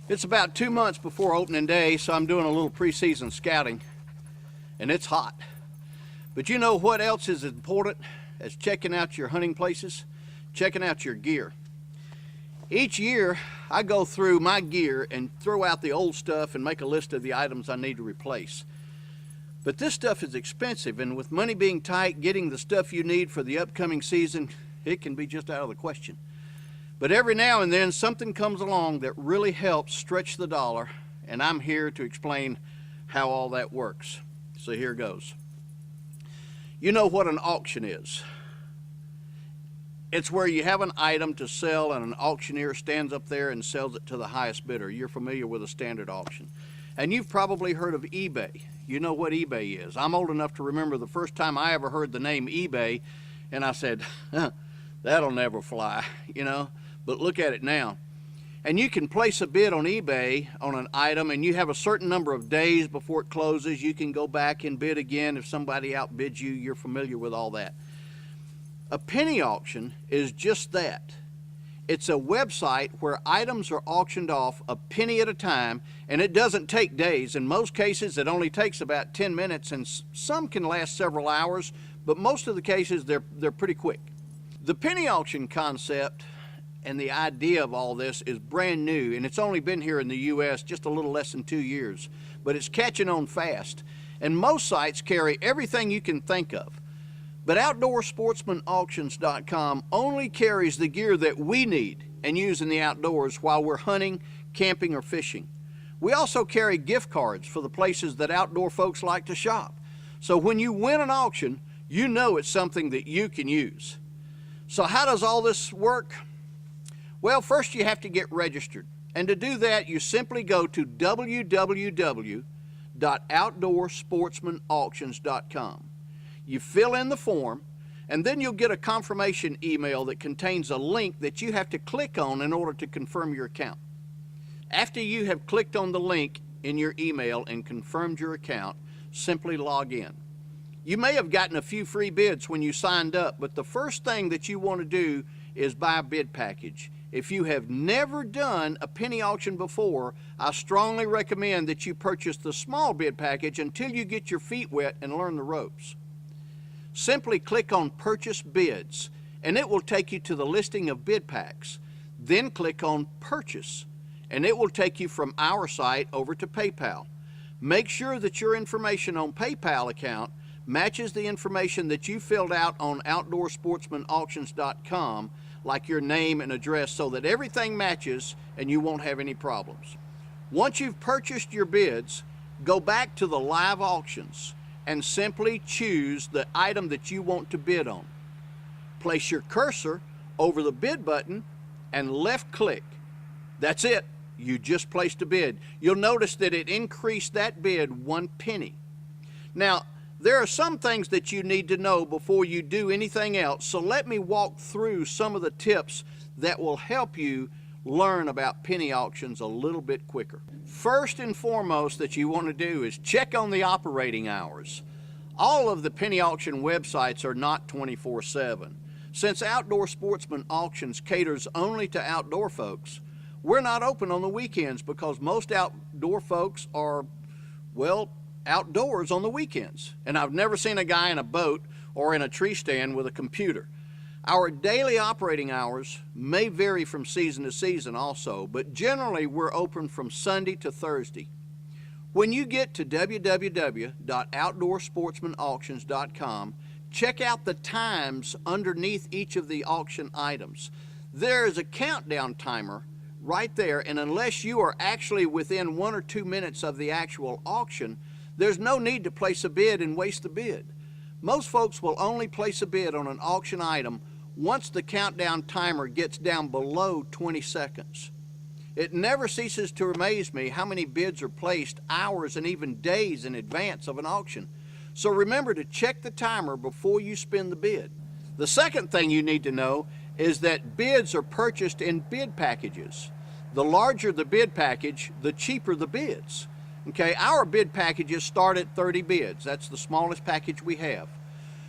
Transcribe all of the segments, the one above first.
It's about 2 months before opening day, so I'm doing a little preseason scouting, and it's hot. But you know what else is important as checking out your hunting places? Checking out your gear. Each year, I go through my gear and throw out the old stuff and make a list of the items I need to replace. But this stuff is expensive, and with money being tight, getting the stuff you need for the upcoming season, it can be just out of the question. But every now and then something comes along that really helps stretch the dollar, and I'm here to explain how all that works. So here goes. You know what an auction is. It's where you have an item to sell and an auctioneer stands up there and sells it to the highest bidder. You're familiar with a standard auction. And you've probably heard of eBay. You know what eBay is. I'm old enough to remember the first time I ever heard the name eBay, and I said, that'll never fly, you know. But look at it now. And you can place a bid on eBay on an item, and you have a certain number of days before it closes. You can go back and bid again if somebody outbids you. You're familiar with all that. A penny auction is just that. It's a website where items are auctioned off a penny at a time, and it doesn't take days. In most cases, it only takes about 10 minutes, and some can last several hours, but most of the cases, they're pretty quick. The penny auction concept and the idea of all this is brand new, and it's only been here in the U.S. just a little less than 2 years, but it's catching on fast. And most sites carry everything you can think of. But OutdoorSportsmanAuctions.com only carries the gear that we need and use in the outdoors while we're hunting, camping, or fishing. We also carry gift cards for the places that outdoor folks like to shop. So when you win an auction, you know it's something that you can use. So how does all this work? Well, first you have to get registered. And to do that, you simply go to www.OutdoorSportsmanAuctions.com. You fill in the form, and then you'll get a confirmation email that contains a link that you have to click on in order to confirm your account. After you have clicked on the link in your email and confirmed your account, simply log in. You may have gotten a few free bids when you signed up, but the first thing that you want to do is buy a bid package. If you have never done a penny auction before, I strongly recommend that you purchase the small bid package until you get your feet wet and learn the ropes. Simply click on Purchase Bids, and it will take you to the listing of bid packs. Then click on Purchase, and it will take you from our site over to PayPal. Make sure that your information on PayPal account matches the information that you filled out on OutdoorSportsmanAuctions.com, like your name and address, so that everything matches and you won't have any problems. Once you've purchased your bids, go back to the live auctions and simply choose the item that you want to bid on. Place your cursor over the bid button and left click. That's it. You just placed a bid. You'll notice that it increased that bid 1 penny. Now, there are some things that you need to know before you do anything else, so let me walk through some of the tips that will help you learn about penny auctions a little bit quicker. First and foremost that you want to do is check on the operating hours. All of the penny auction websites are not 24/7. Since Outdoor Sportsman Auctions caters only to outdoor folks, we're not open on the weekends because most outdoor folks are, well, outdoors on the weekends. And I've never seen a guy in a boat or in a tree stand with a computer. Our daily operating hours may vary from season to season also, but generally we're open from Sunday to Thursday. When you get to www.OutdoorSportsmanAuctions.com, check out the times underneath each of the auction items. There is a countdown timer right there, and unless you are actually within 1 or 2 minutes of the actual auction, there's no need to place a bid and waste the bid. Most folks will only place a bid on an auction item once the countdown timer gets down below 20 seconds. It never ceases to amaze me how many bids are placed hours and even days in advance of an auction. So remember to check the timer before you spin the bid. The second thing you need to know is that bids are purchased in bid packages. The larger the bid package, the cheaper the bids. Okay, our bid packages start at 30 bids. That's the smallest package we have.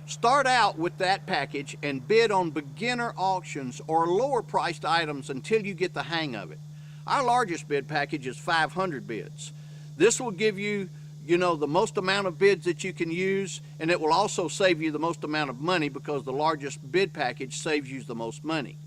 Start out with that package and bid on beginner auctions or lower priced items until you get the hang of it. Our largest bid package is 500 bids. This will give you, the most amount of bids that you can use, and it will also save you the most amount of money because the largest bid package saves you the most money.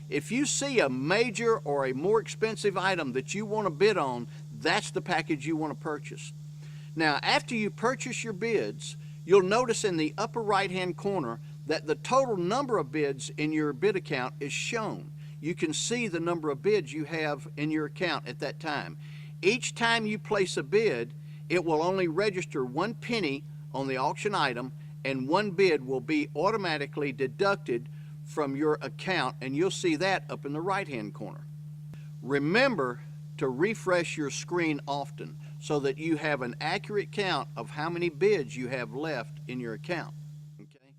If you see a major or a more expensive item that you want to bid on, that's the package you want to purchase. Now, after you purchase your bids, you'll notice in the upper right-hand corner that the total number of bids in your bid account is shown. You can see the number of bids you have in your account at that time. Each time you place a bid, it will only register 1 penny on the auction item, and 1 bid will be automatically deducted from your account, and you'll see that up in the right-hand corner. Remember to refresh your screen often so that you have an accurate count of how many bids you have left in your account. Okay?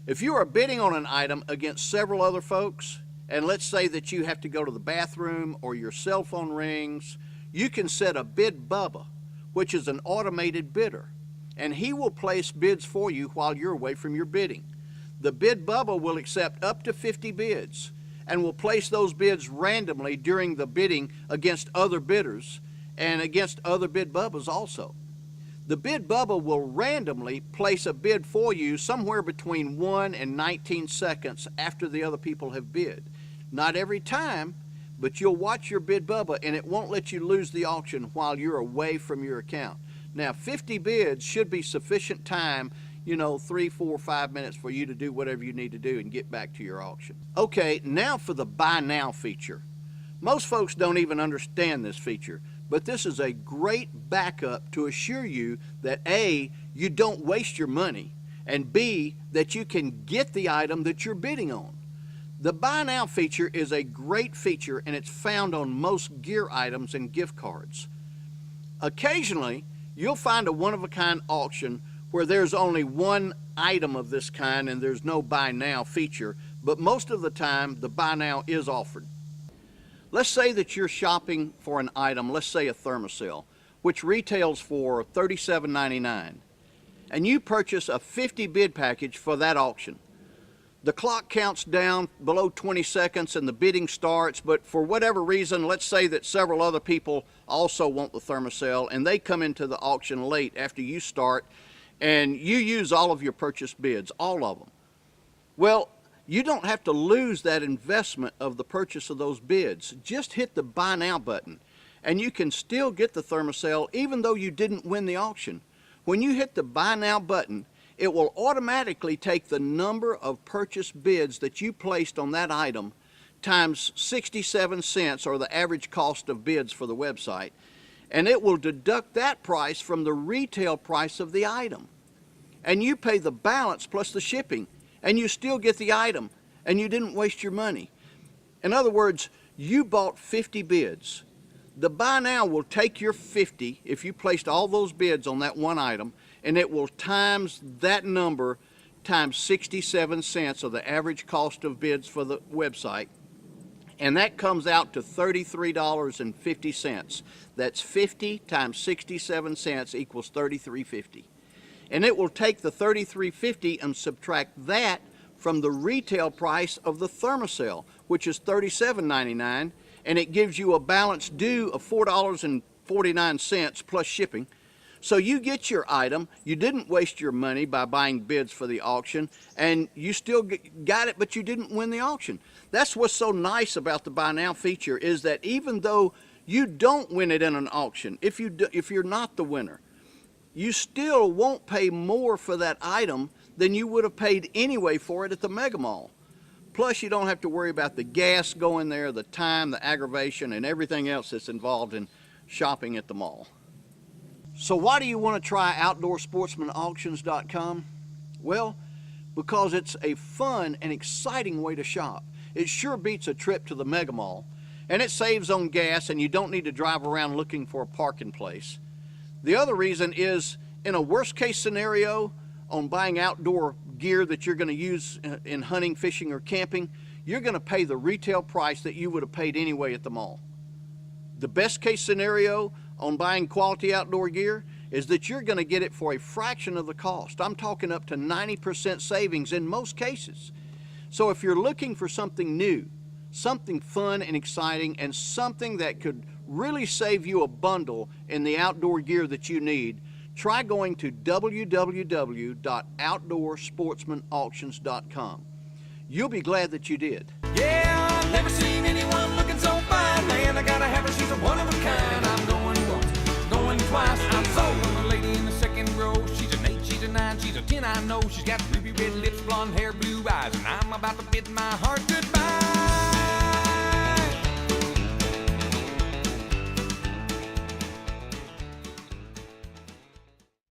If you are bidding on an item against several other folks, and let's say that you have to go to the bathroom or your cell phone rings, you can set a bid bubba, which is an automated bidder, and he will place bids for you while you're away from your bidding. The bid bubba will accept up to 50 bids and will place those bids randomly during the bidding against other bidders and against other bid bubbas also. The bid bubba will randomly place a bid for you somewhere between 1 and 19 seconds after the other people have bid. Not every time, but you'll watch your bid bubba and it won't let you lose the auction while you're away from your account. Now, 50 bids should be sufficient time, 3, 4, 5 minutes for you to do whatever you need to do and get back to your auction. Okay, now for the Buy Now feature. Most folks don't even understand this feature, but this is a great backup to assure you that A, you don't waste your money, and B, that you can get the item that you're bidding on. The Buy Now feature is a great feature, and it's found on most gear items and gift cards. Occasionally, you'll find a one-of-a-kind auction where there's only one item of this kind and there's no Buy Now feature, but most of the time the Buy Now is offered. Let's say that you're shopping for an item, let's say a Thermacell, which retails for $37.99, and you purchase a 50 bid package for that auction. The clock counts down below 20 seconds and the bidding starts, but for whatever reason, let's say that several other people also want the Thermacell and they come into the auction late after you start, and you use all of your purchase bids, all of them. Well, you don't have to lose that investment of the purchase of those bids. Just hit the Buy Now button and you can still get the Thermacell even though you didn't win the auction. When you hit the Buy Now button, it will automatically take the number of purchase bids that you placed on that item times 67 cents, or the average cost of bids for the website, and it will deduct that price from the retail price of the item. And you pay the balance plus the shipping, and you still get the item, and you didn't waste your money. In other words, you bought 50 bids. The Buy Now will take your 50, if you placed all those bids on that one item, and it will times that number times 67 cents, or the average cost of bids for the website, and that comes out to $33.50. That's 50 times 67 cents equals $33.50. And it will take the $33.50 and subtract that from the retail price of the Thermacell, which is $37.99, and it gives you a balance due of $4.49 plus shipping. So you get your item, you didn't waste your money by buying bids for the auction, and you still got it, but you didn't win the auction. That's what's so nice about the Buy Now feature, is that even though you don't win it in an auction, if you're not the winner, you still won't pay more for that item than you would have paid anyway for it at the Mega Mall. Plus, you don't have to worry about the gas going there, the time, the aggravation, and everything else that's involved in shopping at the mall. So why do you want to try OutdoorSportsmanAuctions.com? Well, because it's a fun and exciting way to shop. It sure beats a trip to the Mega Mall, and it saves on gas, and you don't need to drive around looking for a parking place. The other reason is, in a worst case scenario on buying outdoor gear that you're going to use in hunting, fishing, or camping, you're going to pay the retail price that you would have paid anyway at the mall. The best case scenario on buying quality outdoor gear is that you're going to get it for a fraction of the cost. I'm talking up to 90% savings in most cases. So if you're looking for something new, something fun and exciting, and something that could really save you a bundle in the outdoor gear that you need, try going to www.outdoorsportsmanauctions.com. You'll be glad that you did. Yeah, I've never seen anyone looking so fine, man. I gotta have her, she's a one of a kind. I'm going once, going twice. I'm sold on the lady in the second row. She's an 8, she's a 9, she's a 10, I know. She's got ruby red lips, blonde hair, blue eyes, and I'm about to bid my heart